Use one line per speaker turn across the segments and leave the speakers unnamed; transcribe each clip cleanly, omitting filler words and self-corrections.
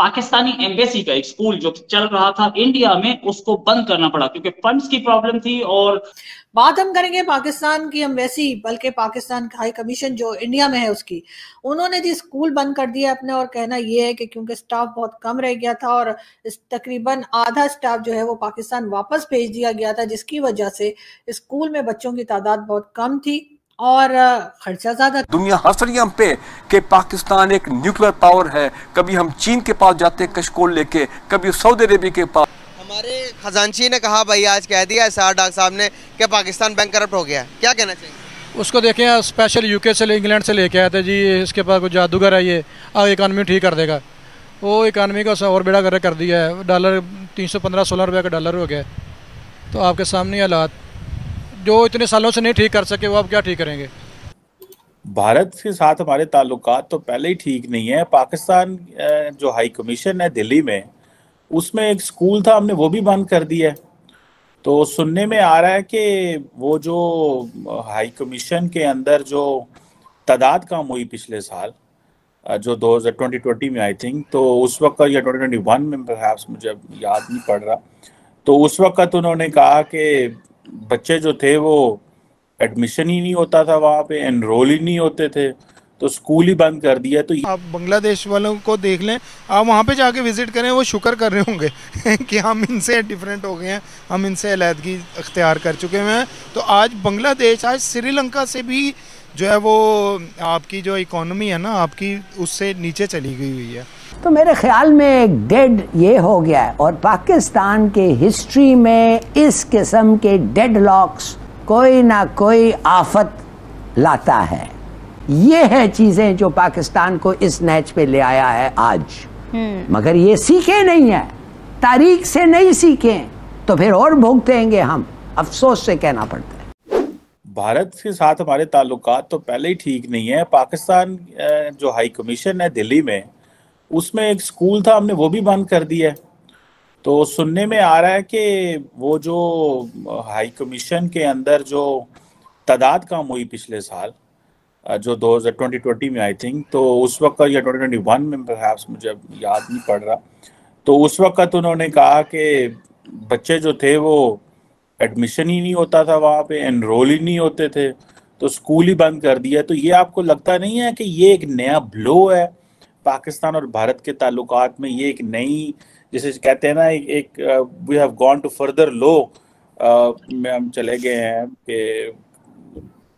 Pakistani embassy का एक school जो चल रहा था इंडिया में, उसको बंद करना पड़ा क्योंकि फंड्स की प्रॉब्लम थी। और
बात हम करेंगे पाकिस्तान की एम्बेसी, बल्कि पाकिस्तान का हाई कमीशन जो इंडिया में है उसकी। उन्होंने जी स्कूल बंद कर दिया अपने, और कहना ये है कि क्योंकि स्टाफ बहुत कम रह गया था और तकरीबन आधा स्टाफ जो है वो पाकिस्तान वापस भेज दिया गया था, जिसकी वजह से स्कूल में बच्चों की तादाद बहुत कम थी और खर्चा ज्यादा।
दुनिया हंस रही है हम पे कि पाकिस्तान एक न्यूक्लियर पावर है। कभी हम चीन के पास जाते हैं कशकोल लेके, कभी सऊदी अरेबिया के पास।
हमारे खजांची ने कहा भाई, आज कह दिया SR डॉग साहब ने कि पाकिस्तान बैंक करप्ट हो गया है, क्या कहना चाहिए?
उसको देखें, स्पेशल यूके से इंग्लैंड से लेके आए थे जी, इसके पास कोई जादूगर है, ये इकानमी ठीक कर देगा। वो इकानमी का और बेड़ा गर्क कर दिया है। डॉलर 315-16 रुपये का डॉलर हो गया। तो आपके सामने हालात जो इतने सालों से नहीं ठीक कर सके, वो अब क्या ठीक करेंगे?
भारत के साथ हमारे ताल्लुकात तो पहले ही ठीक नहीं है। पाकिस्तान जो हाई कमीशन है दिल्ली में, उसमें एक स्कूल था, हमने वो भी बंद कर दिया है। तो सुनने में आ रहा है कि वो जो हाई कमीशन के अंदर जो तादाद कम हुई पिछले साल, जो 2020 में आई थिंक, तो उस वक्त या 2021 में perhaps, मुझे याद नहीं पड़ रहा, तो उस वक्त उन्होंने कहा कि बच्चे जो थे वो एडमिशन ही नहीं होता था, वहाँ पे एनरोल ही नहीं होते थे, तो स्कूल ही बंद कर दिया। तो
आप बांग्लादेश वालों को देख लें, आप वहाँ पे जाके विजिट करें, वो शुक्र कर रहे होंगे कि हम इनसे डिफरेंट हो गए हैं, हम इनसे अलहदगी अख्तियार कर चुके हैं। तो आज बांग्लादेश, आज श्रीलंका से भी जो है वो आपकी जो इकोनॉमी है ना आपकी, उससे नीचे चली गई हुई है।
तो मेरे ख्याल में एक डेड ये हो गया है, और पाकिस्तान के हिस्ट्री में इस किस्म के डेड लॉक्स कोई ना कोई आफत लाता है। ये है चीजें जो पाकिस्तान को इस नहज पे ले आया है आज। मगर ये सीखे नहीं है, तारीख से नहीं सीखे तो फिर और भुगतेंगे हम, अफसोस से कहना पड़ता है।
भारत के साथ हमारे ताल्लुकात तो पहले ही ठीक नहीं है। पाकिस्तान जो हाई कमीशन है दिल्ली में, उसमें एक स्कूल था, हमने वो भी बंद कर दिया है। तो सुनने में आ रहा है कि वो जो हाई कमीशन के अंदर जो तादाद कम हुई पिछले साल, जो 2020 में आई थिंक, तो उस वक्त या 2021 में perhaps, मुझे याद नहीं पड़ रहा, तो उस वक्त उन्होंने कहा कि बच्चे जो थे वो एडमिशन ही नहीं होता था, वहाँ पे एनरोल ही नहीं होते थे, तो स्कूल ही बंद कर दिया। तो ये आपको लगता नहीं है कि ये एक नया ब्लो है पाकिस्तान और भारत के ताल्लुकात में? ये एक नई, जैसे कहते हैं ना, एक we have gone to further low में हम चले गए हैं कि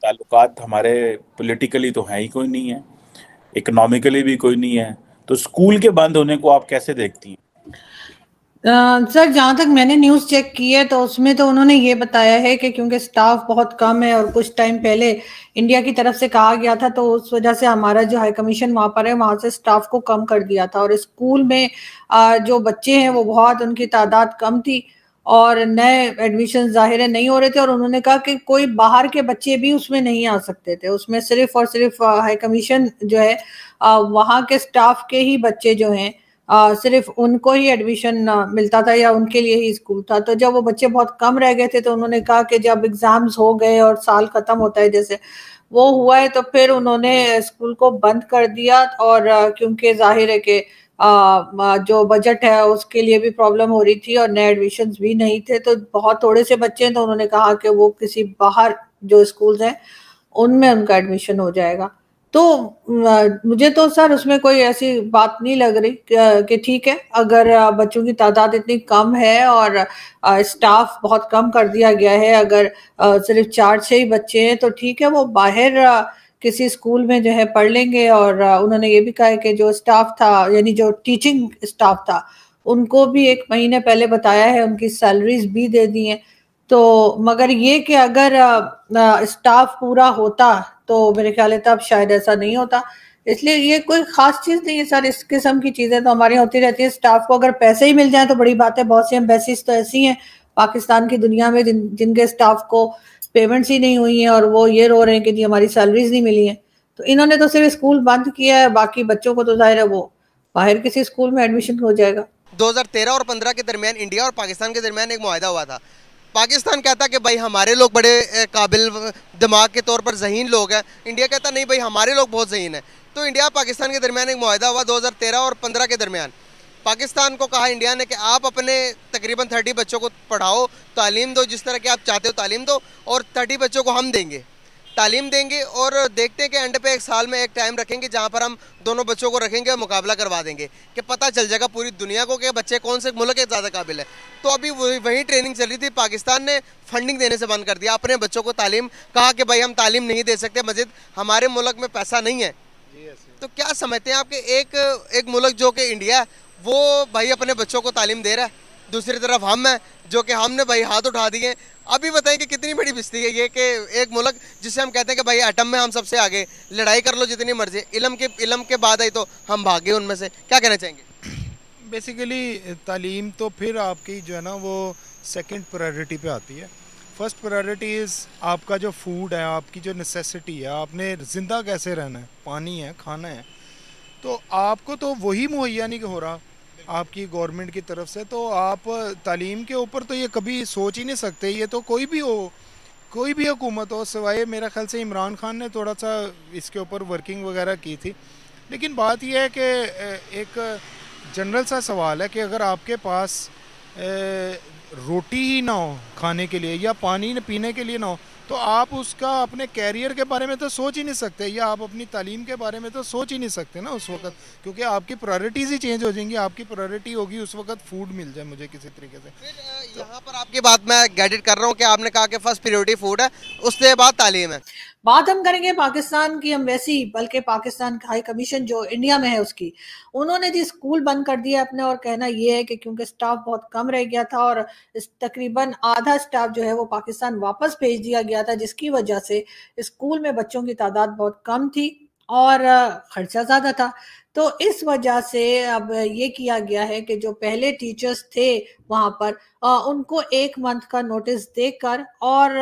ताल्लुकात हमारे पॉलिटिकली तो है ही कोई नहीं है, इकोनॉमिकली भी कोई नहीं है। तो स्कूल के बंद होने को आप कैसे देखती हैं?
सर, जहाँ तक मैंने न्यूज़ चेक की है तो उसमें तो उन्होंने ये बताया है कि क्योंकि स्टाफ बहुत कम है और कुछ टाइम पहले इंडिया की तरफ से कहा गया था, तो उस वजह से हमारा जो हाई कमीशन वहाँ पर है, वहाँ से स्टाफ को कम कर दिया था। और स्कूल में जो बच्चे हैं वो बहुत, उनकी तादाद कम थी और नए एडमिशन ज़ाहिर है नहीं हो रहे थे। और उन्होंने कहा कि कोई बाहर के बच्चे भी उसमें नहीं आ सकते थे, उसमें सिर्फ और सिर्फ हाई कमीशन जो है वहाँ के स्टाफ के ही बच्चे जो हैं, सिर्फ उनको ही एडमिशन मिलता था या उनके लिए ही स्कूल था। तो जब वो बच्चे बहुत कम रह गए थे तो उन्होंने कहा कि जब एग्जाम्स हो गए और साल खत्म होता है जैसे वो हुआ है, तो फिर उन्होंने स्कूल को बंद कर दिया। और क्योंकि जाहिर है कि जो बजट है उसके लिए भी प्रॉब्लम हो रही थी और नए एडमिशन्स भी नहीं थे, तो बहुत थोड़े से बच्चे हैं, तो उन्होंने कहा कि वो किसी बाहर जो स्कूल्स हैं उनमें उनका एडमिशन हो जाएगा। तो मुझे तो सर उसमें कोई ऐसी बात नहीं लग रही कि ठीक है, अगर बच्चों की तादाद इतनी कम है और स्टाफ बहुत कम कर दिया गया है, अगर सिर्फ 4-6 ही बच्चे हैं तो ठीक है, वो बाहर किसी स्कूल में जो है पढ़ लेंगे। और उन्होंने ये भी कहा है कि जो स्टाफ था, यानी जो टीचिंग स्टाफ था, उनको भी 1 महीने पहले बताया है, उनकी सैलरीज भी दे दी हैं। तो मगर ये कि अगर स्टाफ पूरा होता तो मेरे ख्याल है तब शायद ऐसा नहीं होता। इसलिए ये कोई खास चीज नहीं है सर, इस किस्म की चीजें तो हमारी होती रहती है। स्टाफ को अगर पैसे ही मिल जाए तो बड़ी बात है। बहुत सी एम्बेसीज तो ऐसी हैं पाकिस्तान की दुनिया में जिनके स्टाफ को पेमेंट्स ही नहीं हुई हैं और वो ये रो रहे हैं कि जी हमारी सैलरीज नहीं मिली हैं। तो इन्होंने तो सिर्फ स्कूल बंद किया है, बाकी बच्चों को तो जाहिर है वो बाहर किसी स्कूल में एडमिशन हो जाएगा।
2013 और 15 के दरमियान इंडिया और पाकिस्तान के दरमियान एक मुआहदा हुआ था। पाकिस्तान कहता कि भाई हमारे लोग बड़े काबिल दिमाग के तौर पर ज़हीन लोग हैं, इंडिया कहता नहीं भाई हमारे लोग बहुत ज़हीन हैं। तो इंडिया पाकिस्तान के दरमियान एक मुआहदा हुआ 2013 और 15 के दरमियान। पाकिस्तान को कहा इंडिया ने कि आप अपने तकरीबन 30 बच्चों को पढ़ाओ, तालीम दो, जिस तरह की आप चाहते हो तालीम दो, और 30 बच्चों को हम देंगे, तालीम देंगे, और देखते हैं कि एंड पे एक साल में एक टाइम रखेंगे जहां पर हम दोनों बच्चों को रखेंगे और मुकाबला करवा देंगे कि पता चल जाएगा पूरी दुनिया को कि बच्चे कौन से मुल्क के ज़्यादा काबिल है। तो अभी वही ट्रेनिंग चल रही थी, पाकिस्तान ने फंडिंग देने से बंद कर दिया, अपने बच्चों को तालीम, कहा कि भाई हम तालीम नहीं दे सकते, मस्जिद हमारे मुल्क में पैसा नहीं है। तो क्या समझते हैं आपके एक मुल्क जो कि इंडिया है वो भाई अपने बच्चों को तालीम दे रहा है, दूसरी तरफ हम हैं जो कि हमने भाई हाथ उठा दिए। अभी बताएं कि कितनी बड़ी बिस्ती है ये कि एक मुल्क जिसे हम कहते हैं कि भाई एटम में हम सबसे आगे, लड़ाई कर लो जितनी मर्जी, इल्म के बाद आई तो हम भागे उनमें से। क्या कहना चाहेंगे?
बेसिकली तालीम तो फिर आपकी जो है ना वो सेकंड प्रायोरिटी पे आती है। फर्स्ट प्रायोरिटी इज़ आपका जो फूड है, आपकी जो नेसेसिटी है, आपने ज़िंदा कैसे रहना है, पानी है, खाना है, तो आपको तो वही मुहैया नहीं हो रहा आपकी गवर्नमेंट की तरफ से। तो आप तालीम के ऊपर तो ये कभी सोच ही नहीं सकते। ये तो कोई भी हो, कोई भी हुकूमत हो, सिवाय मेरा ख्याल से इमरान खान ने थोड़ा सा इसके ऊपर वर्किंग वगैरह की थी। लेकिन बात यह है कि एक जनरल सा सवाल है कि अगर आपके पास रोटी ही ना हो खाने के लिए या पानी पीने के लिए ना हो, तो आप उसका अपने कैरियर के बारे में तो सोच ही नहीं सकते, या आप अपनी तालीम के बारे में तो सोच ही नहीं सकते ना उस वक्त, क्योंकि आपकी प्रायोरिटीज़ ही चेंज हो जाएंगी। आपकी प्रायोरिटी होगी उस वक्त फूड मिल जाए मुझे किसी तरीके से।
फिर यहाँ पर आपकी बात मैं गैडिट कर रहा हूँ कि आपने कहा कि फर्स्ट प्रायोरिटी फूड है, उसके बाद तालीम है।
बात हम करेंगे पाकिस्तान की एम्बेसी, बल्कि पाकिस्तान हाई कमीशन जो इंडिया में है उसकी। उन्होंने जी स्कूल बंद कर दिया अपने, और कहना ये है कि क्योंकि स्टाफ बहुत कम रह गया था और तकरीबन आधा स्टाफ जो है वो पाकिस्तान वापस भेज दिया गया था, जिसकी वजह से स्कूल में बच्चों की तादाद बहुत कम थी और खर्चा ज्यादा था। तो इस वजह से अब ये किया गया है कि जो पहले टीचर्स थे वहां पर उनको 1 मंथ का नोटिस देकर और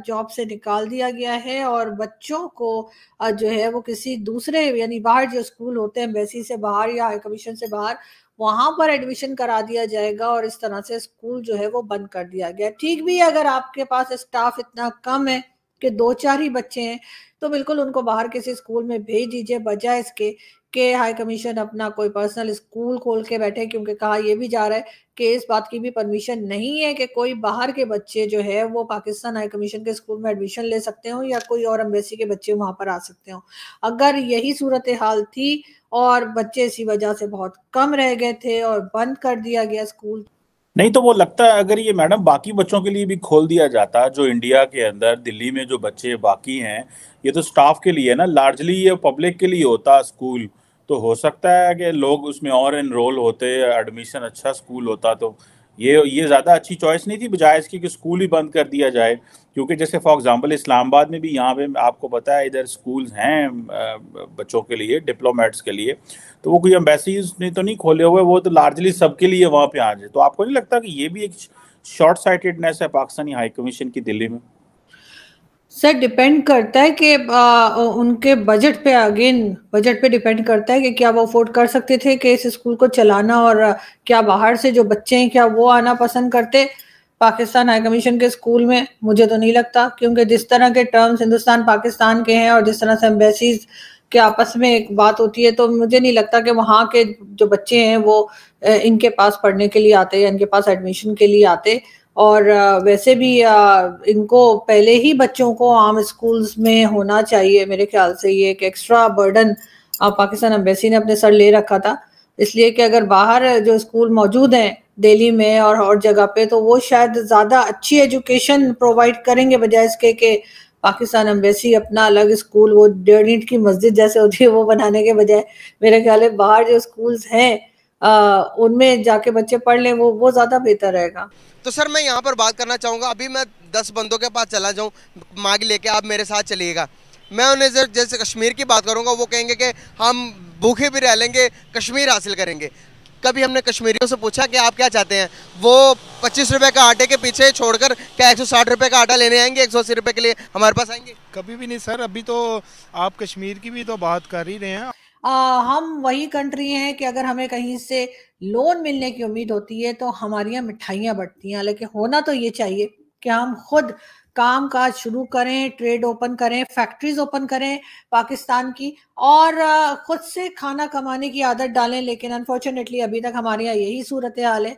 जॉब से निकाल दिया गया है, और बच्चों को जो है वो किसी दूसरे यानी बाहर जो स्कूल होते हैं एम्बेसी से बाहर या हाई कमीशन से बाहर, वहां पर एडमिशन करा दिया जाएगा, और इस तरह से स्कूल जो है वो बंद कर दिया गया। ठीक भी है, अगर आपके पास स्टाफ इतना कम है कि 2-4 ही बच्चे हैं तो बिल्कुल उनको बाहर किसी स्कूल में भेज दीजिए, बजाय इसके कि हाई कमीशन अपना कोई पर्सनल स्कूल खोल के बैठे, क्योंकि कहा यह भी जा रहा है कि इस बात की भी परमिशन नहीं है कि कोई बाहर के बच्चे जो है वो पाकिस्तान हाई कमीशन के स्कूल में एडमिशन ले सकते हो या कोई और एम्बेसी के बच्चे वहां पर आ सकते हो। अगर यही सूरत हाल थी और बच्चे इसी वजह से बहुत कम रह गए थे और बंद कर दिया गया स्कूल,
नहीं तो वो लगता है अगर ये मैडम बाकी बच्चों के लिए भी खोल दिया जाता, जो इंडिया के अंदर दिल्ली में जो बच्चे बाकी हैं, ये तो स्टाफ के लिए ना, लार्जली ये पब्लिक के लिए होता स्कूल, तो हो सकता है कि लोग उसमें और एनरोल होते, एडमिशन अच्छा स्कूल होता, तो ये ज़्यादा अच्छी चॉइस नहीं थी बजाय इसकी कि स्कूल ही बंद कर दिया जाए। क्योंकि जैसे फॉर एग्जांपल इस्लामाबाद में भी यहाँ पे आपको पता है इधर स्कूल्स हैं बच्चों के लिए, डिप्लोमेट्स के लिए, तो वो कोई एम्बेसीज ने तो नहीं खोले हुए, वो तो लार्जली सबके लिए वहाँ पे आ जाए। तो आपको नहीं लगता कि ये भी एक शॉर्ट साइटेडनेस है पाकिस्तानी हाई कमीशन की दिल्ली में?
सर डिपेंड करता है कि उनके बजट पे, अगेन बजट पे डिपेंड करता है कि क्या वो अफोर्ड कर सकते थे कि इस स्कूल को चलाना, और क्या बाहर से जो बच्चे हैं क्या वो आना पसंद करते पाकिस्तान हाई कमीशन के स्कूल में। मुझे तो नहीं लगता, क्योंकि जिस तरह के टर्म्स हिंदुस्तान पाकिस्तान के हैं और जिस तरह से एम्बेसीज के आपस में एक बात होती है, तो मुझे नहीं लगता कि वहाँ के जो बच्चे हैं वो इनके पास पढ़ने के लिए आते या इनके पास एडमिशन के लिए आते। और वैसे भी इनको पहले ही बच्चों को आम स्कूल्स में होना चाहिए। मेरे ख्याल से ये एक एक्स्ट्रा बर्डन पाकिस्तान एम्बेसी ने अपने सर ले रखा था, इसलिए कि अगर बाहर जो स्कूल मौजूद हैं दिल्ली में और जगह पे, तो वो शायद ज़्यादा अच्छी एजुकेशन प्रोवाइड करेंगे, बजाय इसके कि पाकिस्तान एम्बेसी अपना अलग स्कूल, वो 1.5 ईंट की मस्जिद जैसे होती है वो बनाने के बजाय, मेरे ख्याल है बाहर जो स्कूल्स हैं उनमें जाके बच्चे पढ़ लें, वो ज़्यादा बेहतर रहेगा।
तो सर मैं यहाँ पर बात करना चाहूँगा, अभी मैं 10 बंदों के पास चला जाऊँ मांग लेके, आप मेरे साथ चलिएगा, मैं उन्हें जैसे कश्मीर की बात करूँगा, वो कहेंगे कि हम भूखे भी रह लेंगे, कश्मीर हासिल करेंगे। कभी हमने कश्मीरियों से पूछा कि आप क्या चाहते हैं, वो 25 रुपए का आटे के पीछे छोड़कर क्या 160 रुपए का आटा लेने आएंगे, 180 रुपए के लिए हमारे पास आएंगे?
कभी भी नहीं सर। अभी तो आप कश्मीर की भी तो बात कर ही रहे हैं।
हम वही कंट्री हैं कि अगर हमें कहीं से लोन मिलने की उम्मीद होती है तो हमारी यहाँ मिठाइयाँ बढ़ती हैं, हालांकि होना तो ये चाहिए कि हम खुद काम काज शुरू करें, ट्रेड ओपन करें, फैक्ट्रीज ओपन करें पाकिस्तान की, और खुद से खाना कमाने की आदत डालें। लेकिन अनफॉर्चुनेटली अभी तक हमारे यहाँ यही सूरत हाल है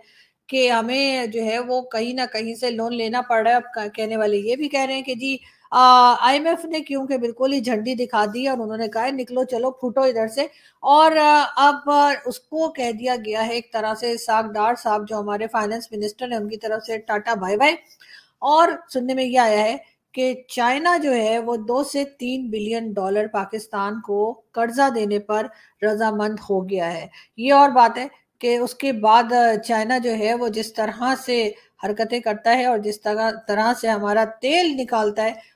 कि हमें जो है वो कहीं ना कहीं से लोन लेना पड़ रहा है। अब कहने वाले ये भी कह रहे हैं कि जी IMF ने क्योंकि बिल्कुल ही झंडी दिखा दी और उन्होंने कहा है निकलो चलो फूटो इधर से, और अब उसको कह दिया गया है एक तरह से, सागदार साहब जो हमारे फाइनेंस मिनिस्टर है उनकी तरफ से टाटा बाय बाय। और सुनने में ये आया है कि चाइना जो है वो 2 से 3 बिलियन डॉलर पाकिस्तान को कर्जा देने पर रजामंद हो गया है। ये और बात है कि उसके बाद चाइना जो है वो जिस तरह से हरकतें करता है और जिस तरह से हमारा तेल निकालता है